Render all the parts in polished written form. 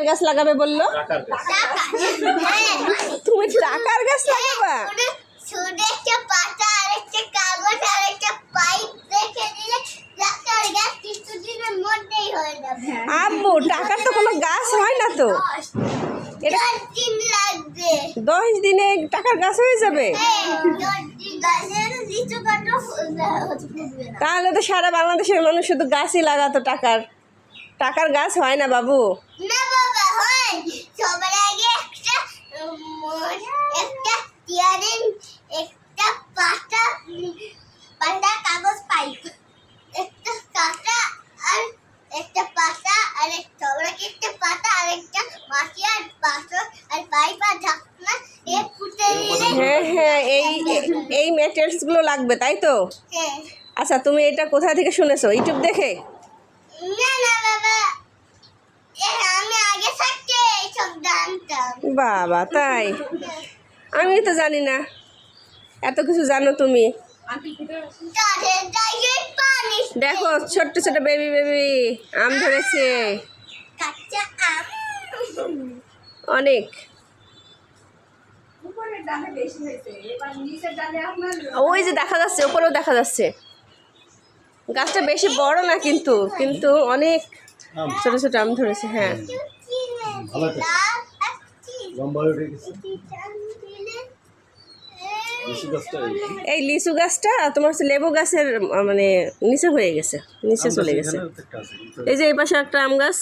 কিসের গাছ লাগাবে বললো? তুমি টাকার গাছ লাগাবা? আব্বু টাকার তো কোনো গাছ হয় না তো। 10 দিনে টাকার গাছ হয়ে যাবে? তাহলে তো সারা বাংলাদেশের মানুষ শুধু গাছই লাগাতো। টাকার গাছ হয় না বাবু। না বাবা হয়। সবার আগে একটা টিয়ারিং, একটা পাতা কাগজ পাই, একটা কাটা আর একটা পাতা আর একটা পাতা আর একটা মাটি আর পাথর আর পাইপ আর ঢাকনা পুঁতে দিলে। হ্যাঁ এই ম্যাটেরিয়ালস গুলো লাগবে তাই তো? হ্যাঁ। আচ্ছা তুমি এটা কোথা থেকে শুনেছো? ইউটিউব দেখে? না বাবা, আমি আগে থাকতে এইসব জানতাম। বাবা তাই? আমি তো জানি না। এত কিছু জানো তুমি। দেখো ছোট্ট ছোট বেবি আম ধরেছে কাঁচা আম অনেক। ওই যে দেখা যাচ্ছে, ওপরেও দেখা যাচ্ছে। গাছটা বেশি বড় না কিন্তু অনেক ছোট ছোট আম ধরেছে। হ্যাঁ এই লিচু গাছটা তোমার হচ্ছে লেবু গাছের মানে নিচে হয়ে গেছে, নিচে চলে গেছে। এই যে এই পাশে একটা আম গাছ।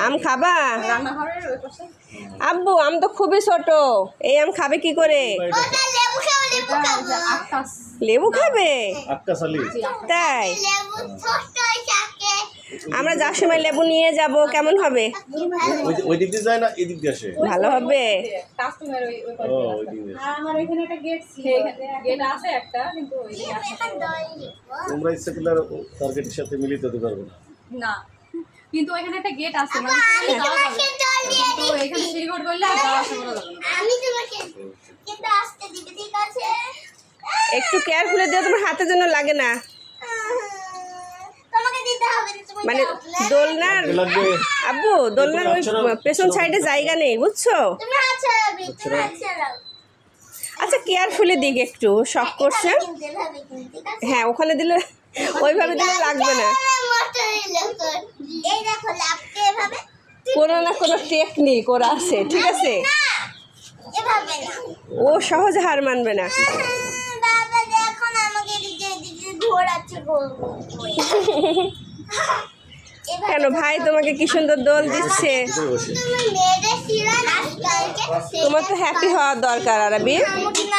আম খাবা? আব্বু আম তো খুবই ছোট, এই আম খাবে কি করে? লেবু খাবে? তাই আমরা যার সময় লেবু নিয়ে যাব কেমন হবে? ভালো হবে। তোমরা ইচ্ছে করলে টার্গেটের সাথে মিলিত হতে পারবে না, কিন্তু ওইখানে একটা গেট আছে, মানে এখানে সিঁড়ি করলে আমি তোমাকে কিন্তু আসতে দিবে, ঠিক আছে? একটু কেয়ারফুলি দিও, তোমার হাতে যেন লাগে না। তোমাকে দিতে হবে না, তুমি মানে দোলনার আব্বু দোলনার ওই পেছন সাইডে জায়গা নেই বুঝছো? তুমি হাত ছাড়াবে, তুমি হাত ছাড়াও। আচ্ছা কেয়ারফুলি দিক, একটু শখ করছে। হ্যাঁ ওখানে দিলে ওইভাবে দিলে লাগবে না। এই দেখো লাপকে এভাবে কোনো না কোনো টেকনিক ওরা আছে, ঠিক আছে? এভাবে না, ও সহজে হার মানবে না। বাবা দেখো না আমাকে এদিকে ঘোরাচ্ছে গোল গোল করে। কেন ভাই তোমাকে কি সুন্দর দোল দিচ্ছে। তুমি মেয়েদের শিরা আজকালকে তোমার তো হ্যাপি হওয়া দরকার আরবি।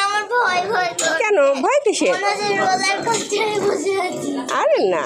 আমার ভয় ভয় কেন ভয় কিসের? রোলার কোস্টারে বসে আছি। আরে না।